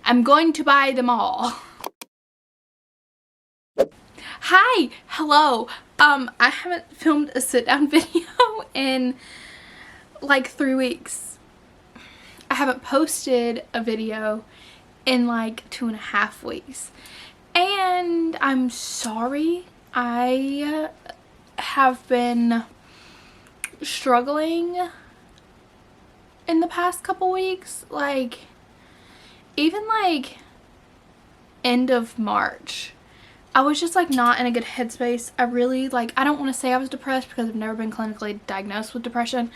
I'm going to buy them all. Hi, hello. I haven't filmed a sit-down video in like 3 weeks. I haven't posted a video in like 2.5 weeks. And I'm sorry. I have been struggling in the past couple weeks. Like, even like end of March, I was just like not in a good headspace. I really I don't want to say I was depressed because I've never been clinically diagnosed with depression,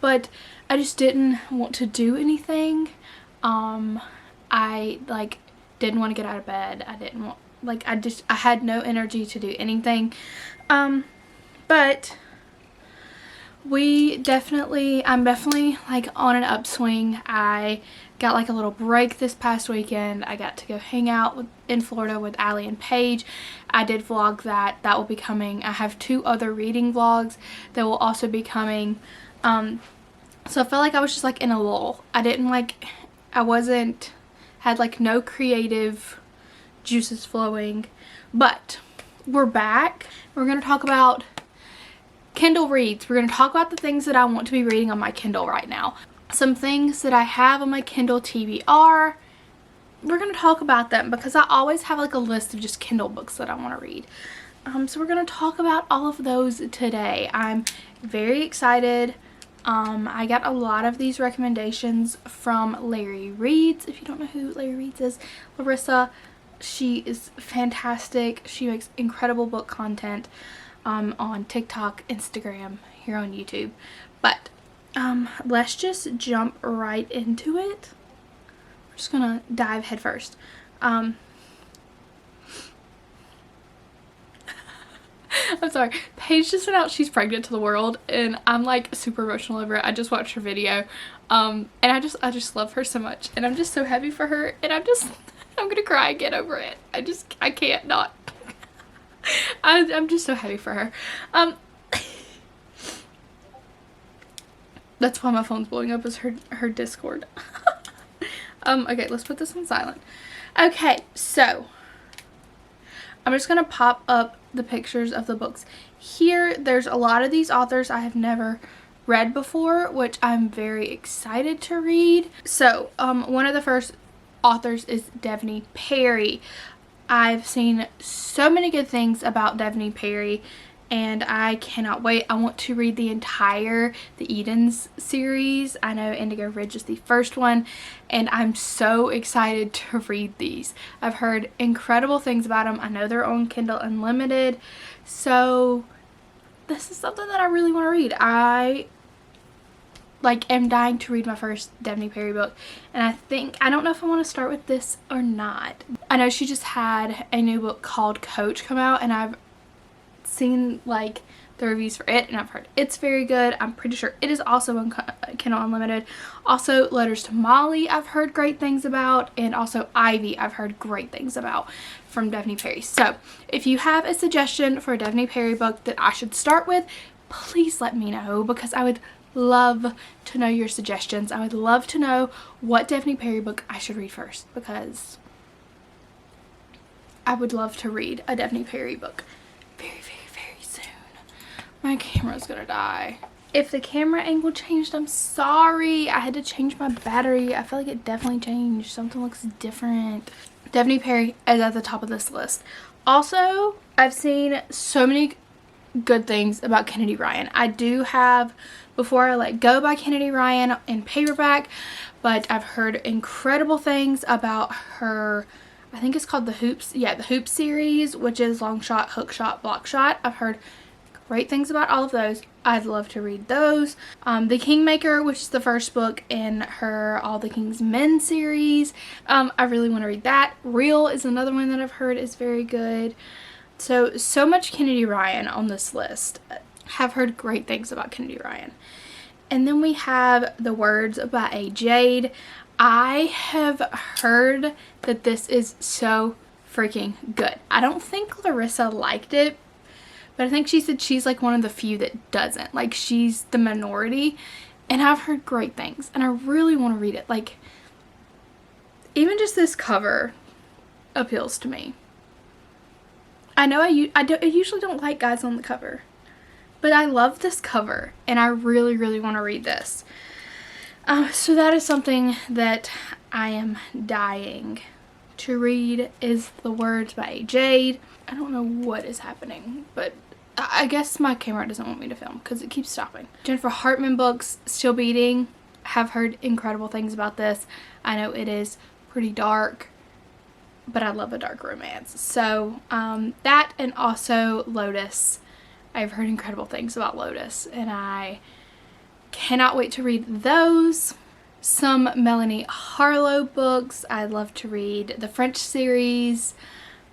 but I just didn't want to do anything. I didn't want to get out of bed. I didn't want, I had no energy to do anything. But I'm definitely like on an upswing. I got like a little break this past weekend. I got to go hang out in Florida with Allie and Paige. I did vlog that. That will be coming. I have 2 other reading vlogs that will also be coming. So I felt like I was just like in a lull. Had like no creative juices flowing, but we're back. We're going to talk about Kindle reads. We're going to talk about the things that I want to be reading on my Kindle right now. Some things that I have on my Kindle TBR. We're going to talk about them because I always have like a list of just Kindle books that I want to read. So we're going to talk about all of those today. I'm very excited. I got a lot of these recommendations from Larry Reads. If you don't know who Larry Reads is, Larissa, she is fantastic. She makes incredible book content on TikTok, Instagram, here on YouTube. But let's just jump right into it. We're just gonna dive head first. I'm sorry, Paige just went out, she's pregnant to the world, and I'm like super emotional over it. I just watched her video, and I just love her so much, and I'm just so happy for her, and I'm gonna cry again over it. I can't not. I'm just so happy for her. That's why my phone's blowing up, is her Discord. Okay, let's put this on silent. Okay, so I'm just gonna pop up the pictures of the books. Here, there's a lot of these authors I have never read before, which I'm very excited to read. So, one of the first authors is Devney Perry. I've seen so many good things about Devney Perry, and I cannot wait. I want to read the entire The Edens series. I know Indigo Ridge is the first one, and I'm so excited to read these. I've heard incredible things about them. I know they're on Kindle Unlimited, so this is something that I really want to read. I am dying to read my first Devney Perry book, and I don't know if I want to start with this or not. I know she just had a new book called Coach come out, and I've seen like the reviews for it, and I've heard it's very good. I'm pretty sure it is also on Kindle Unlimited. Also, Letters to Molly I've heard great things about, and also Ivy I've heard great things about from Devney Perry. So if you have a suggestion for a Devney Perry book that I should start with, please let me know, because I would love to know your suggestions. I would love to know what Devney Perry book I should read first, because I would love to read a Devney Perry book very, very, very soon. My camera's gonna die. If the camera angle changed, I'm sorry. I had to change my battery. I feel like it definitely changed. Something looks different. Devney Perry is at the top of this list. Also, I've seen so many good things about Kennedy Ryan. I do have Before I Let Go by Kennedy Ryan in paperback, but I've heard incredible things about her, I think it's called the Hoops. Yeah, the Hoops series, which is long shot, hook shot, block shot. I've heard great things about all of those. I'd love to read those. The Kingmaker, which is the first book in her All the King's Men series. I really want to read that. Real is another one that I've heard is very good. So much Kennedy Ryan on this list. Have heard great things about Kennedy Ryan. And then we have The Words by A. Jade. I have heard that this is so freaking good. I don't think Larissa liked it, but I think she said she's like one of the few that doesn't. Like, she's the minority, and I've heard great things, and I really want to read it. Like, even just this cover appeals to me. I know I usually don't like guys on the cover, but I love this cover and I really, really want to read this. So that is something that I am dying to read, is The Words by Jade. I don't know what is happening, but I guess my camera doesn't want me to film because it keeps stopping. Jennifer Hartman books, Still Beating. Have heard incredible things about this. I know it is pretty dark, but I love a dark romance. So that, and also Lotus. I've heard incredible things about Lotus and I cannot wait to read those. Some Melanie Harlow books. I'd love to read the French series,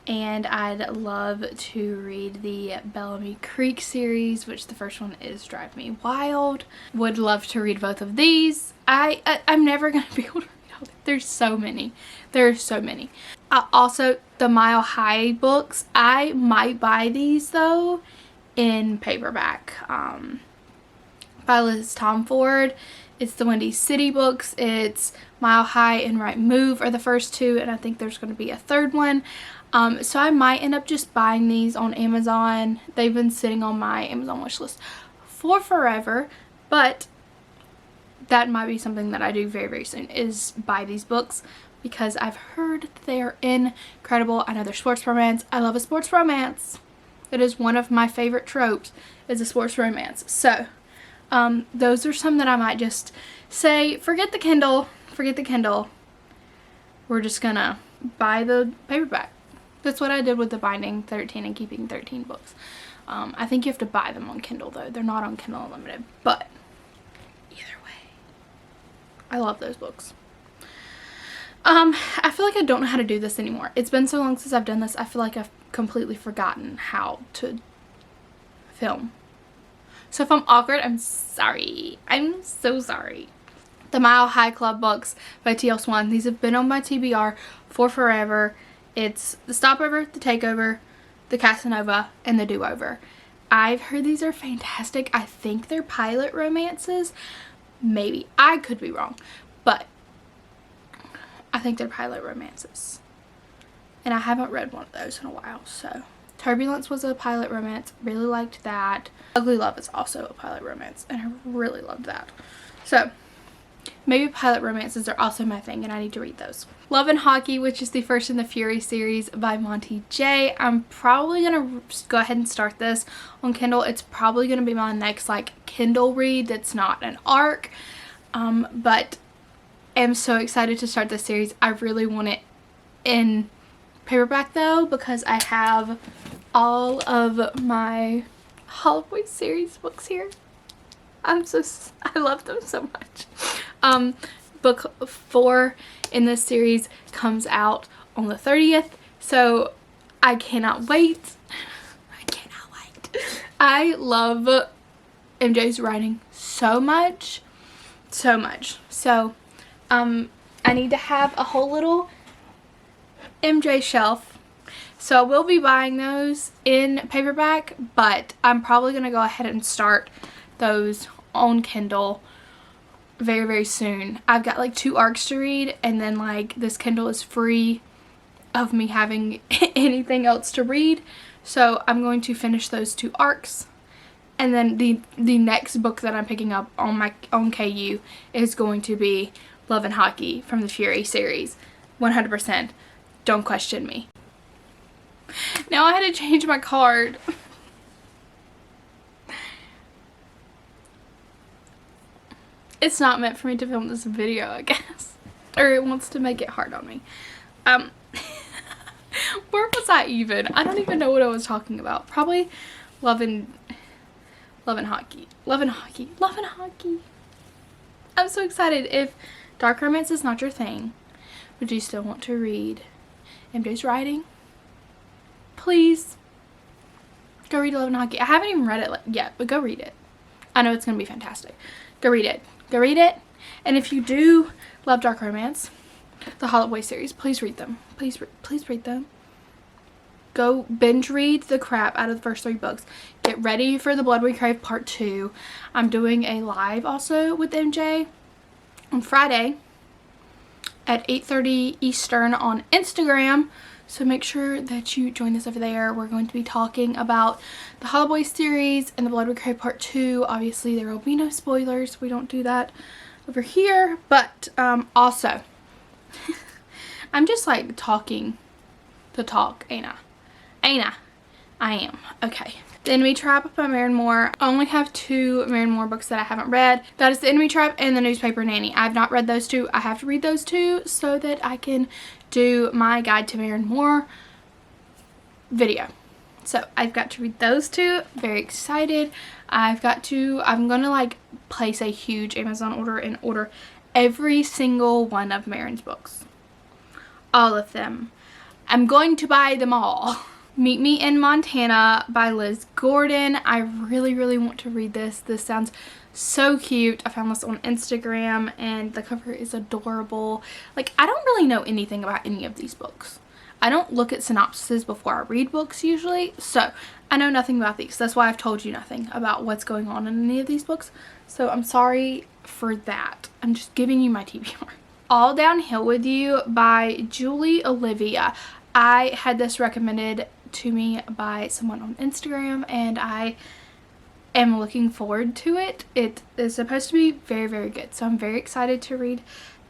and I'd love to read the Bellamy Creek series, which the first one is Drive Me Wild. Would love to read both of these. I'm never going to be able to read all. There's so many. There's so many. Also, the Mile High books. I might buy these though in paperback. By Liz Tomford. It's the Windy City books. It's Mile High and Right Move are the first two, and I think there's going to be a third one. So I might end up just buying these on Amazon. They've been sitting on my Amazon wish list for forever, but that might be something that I do very, very soon, is buy these books, because I've heard that they are incredible. I know they're sports romance. I love a sports romance. It is one of my favorite tropes, is a sports romance. So those are some that I might just say, forget the Kindle, we're just gonna buy the paperback. That's what I did with the Binding 13 and Keeping 13 books. I think you have to buy them on Kindle though. They're not on Kindle Unlimited, but either way, I love those books. I feel like I don't know how to do this anymore. It's been so long since I've done this. I feel like I've completely forgotten how to film. So if I'm awkward, I'm sorry. I'm so sorry. The Mile High Club books by T.L. Swan. These have been on my TBR for forever. It's the Stopover, the Takeover, the Casanova, and the Do-Over. I've heard these are fantastic. I think they're pilot romances. Maybe. I could be wrong. But I think they're pilot romances. And I haven't read one of those in a while, so. Turbulence was a pilot romance. Really liked that. Ugly Love is also a pilot romance, and I really loved that. So, maybe pilot romances are also my thing, and I need to read those. Love and Hockey, which is the first in the Fury series by Monty J. I'm probably going to go ahead and start this on Kindle. It's probably going to be my next, like, Kindle read that's not an ARC. But I'm so excited to start this series. I really want it in paperback though, because I have all of my Holloway series books here. I love them so much. Book 4 in this series comes out on the 30th, so I cannot wait. I love MJ's writing so much. So I need to have a whole little MJ shelf, so I will be buying those in paperback, but I'm probably going to go ahead and start those on Kindle very, very soon. I've got like 2 ARCs to read, and then like this Kindle is free of me having anything else to read, so I'm going to finish those 2 ARCs, and then the next book that I'm picking up on KU is going to be Love and Hockey from the Fury series. 100%. Don't question me. Now I had to change my card. It's not meant for me to film this video, I guess. Or it wants to make it hard on me. Where was I even? I don't even know what I was talking about. Probably Love and Hockey. I'm so excited. If dark romance is not your thing, would you still want to read MJ's writing? Please go read Love and Hockey. I haven't even read it yet, but go read it. I know it's going to be fantastic. Go read it. And if you do love dark romance, the Holloway series, please read them. Please read them. Go binge read the crap out of the first 3 books. Get ready for the Blood We Crave Part 2. I'm doing a live also with MJ on Friday. at 8:30 Eastern on Instagram. So make sure that you join us over there. We're going to be talking about the Hollow Boys series and the Blood Red Cray Part 2. Obviously, there will be no spoilers. We don't do that over here. But also, I'm just like talking to talk, ain't I? Ain't I? I am. Okay. The Enemy Trap by Maren Moore. I only have 2 Maren Moore books that I haven't read. That is The Enemy Trap and The Newspaper Nanny. I have not read those 2. I have to read those 2 so that I can do my guide to Maren Moore video. So I've got to read those 2. Very excited. I'm gonna like place a huge Amazon order and order every single one of Maren's books. All of them. I'm going to buy them all. Meet Me in Montana by Liz Gordon. I really want to read this. This sounds so cute. I found this on Instagram and the cover is adorable. Like, I don't really know anything about any of these books. I don't look at synopsises before I read books usually, so I know nothing about these. That's why I've told you nothing about what's going on in any of these books. So I'm sorry for that. I'm just giving you my TBR. All Downhill with You by Julie Olivia. I had this recommended to me by someone on Instagram and I am looking forward to it. It is supposed to be very good, so I'm very excited to read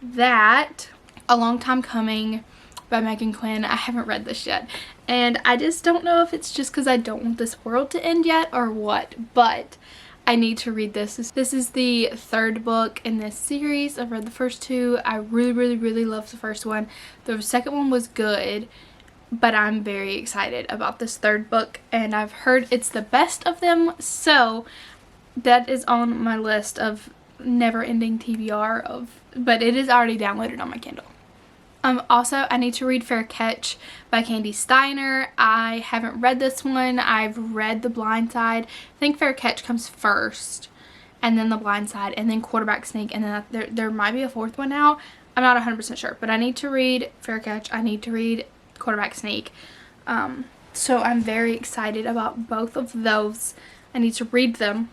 that. A Long Time Coming by Megan Quinn. I haven't read this yet and I just don't know if it's just because I don't want this world to end yet or what, but I need to read this. This is the 3rd book in this series. I've read the first 2. I really loved the first one. The second one was good, but I'm very excited about this 3rd book and I've heard it's the best of them, so that is on my list of never-ending TBR but it is already downloaded on my Kindle. Also, I need to read Fair Catch by Candy Steiner. I haven't read this one. I've read The Blind Side. I think Fair Catch comes first and then The Blind Side and then Quarterback Sneak, and then there might be a 4th one out. I'm not 100% sure, but I need to read Fair Catch. I need to read Quarterback Sneak. So I'm very excited about both of those. I need to read them.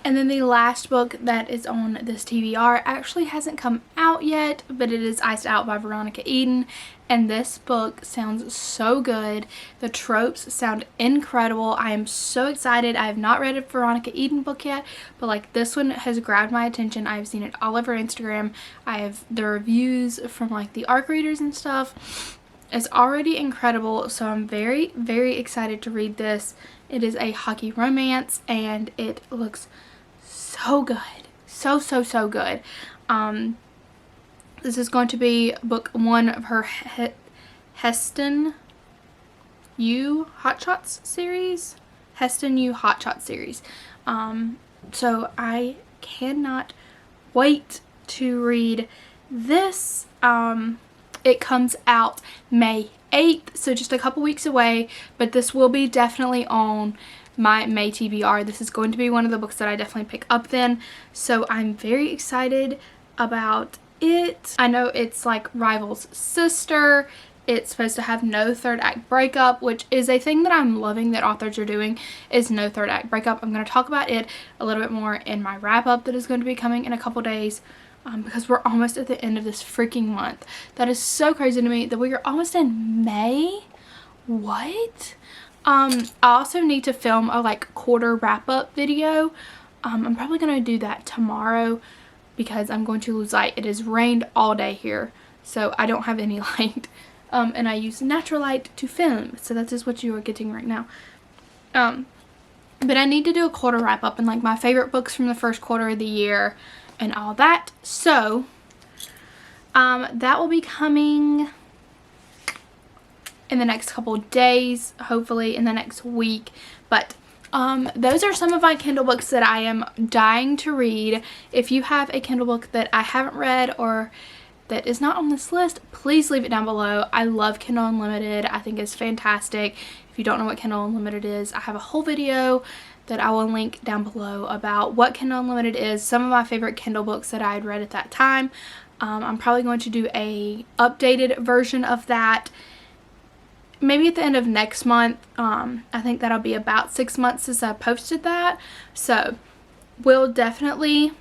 And then the last book that is on this TBR actually hasn't come out yet, but it is Iced Out by Veronica Eden. And this book sounds so good. The tropes sound incredible. I am so excited. I have not read a Veronica Eden book yet, but like this one has grabbed my attention. I've seen it all over Instagram. I have the reviews from like the ARC readers and stuff. It's already incredible, so I'm very excited to read this. It is a hockey romance and it looks so good. So good. This is going to be book 1 of her Heston U Hot Shots series. Heston U Hot Shots series. So I cannot wait to read this. It comes out May 8th, so just a couple weeks away, but this will be definitely on my May TBR. This is going to be one of the books that I definitely pick up then, so I'm very excited about it. I know it's like Rival's sister. It's supposed to have no 3rd act breakup, which is a thing that I'm loving that authors are doing, is no 3rd act breakup. I'm going to talk about it a little bit more in my wrap up that is going to be coming in a couple days. Because we're almost at the end of this freaking month. That is so crazy to me that we are almost in May. What? I also need to film a like quarter wrap-up video. I'm probably going to do that tomorrow because I'm going to lose light. It has rained all day here, so I don't have any light. And I use natural light to film, so that is what you are getting right now. But I need to do a quarter wrap-up and like my favorite books from the first quarter of the year and all that. So that will be coming in the next couple of days, hopefully in the next week. But those are some of my Kindle books that I am dying to read. If you have a Kindle book that I haven't read or that is not on this list, please leave it down below. I love Kindle Unlimited. I think it's fantastic. If you don't know what Kindle Unlimited is, I have a whole video that I will link down below about what Kindle Unlimited is, some of my favorite Kindle books that I had read at that time. I'm probably going to do a updated version of that maybe at the end of next month. I think that'll be about 6 months since I posted that, so we'll definitely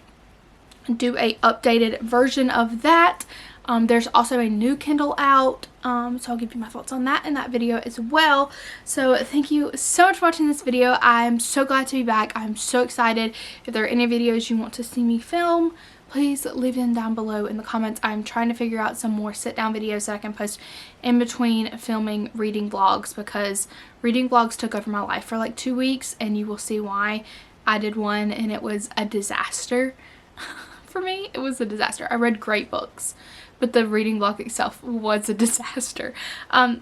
do a updated version of that. There's also a new Kindle out, so I'll give you my thoughts on that in that video as well. So thank you so much for watching this video. I'm so glad to be back. I'm so excited. If there are any videos you want to see me film, please leave them down below in the comments. I'm trying to figure out some more sit down videos that I can post in between filming reading vlogs, because reading vlogs took over my life for like 2 weeks, and you will see why. I did one and it was a disaster. For me, it was a disaster. I read great books, but the reading vlog itself was a disaster.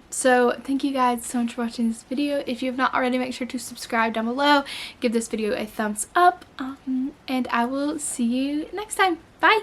So thank you guys so much for watching this video. If you have not already, make sure to subscribe down below, give this video a thumbs up, and I will see you next time. Bye!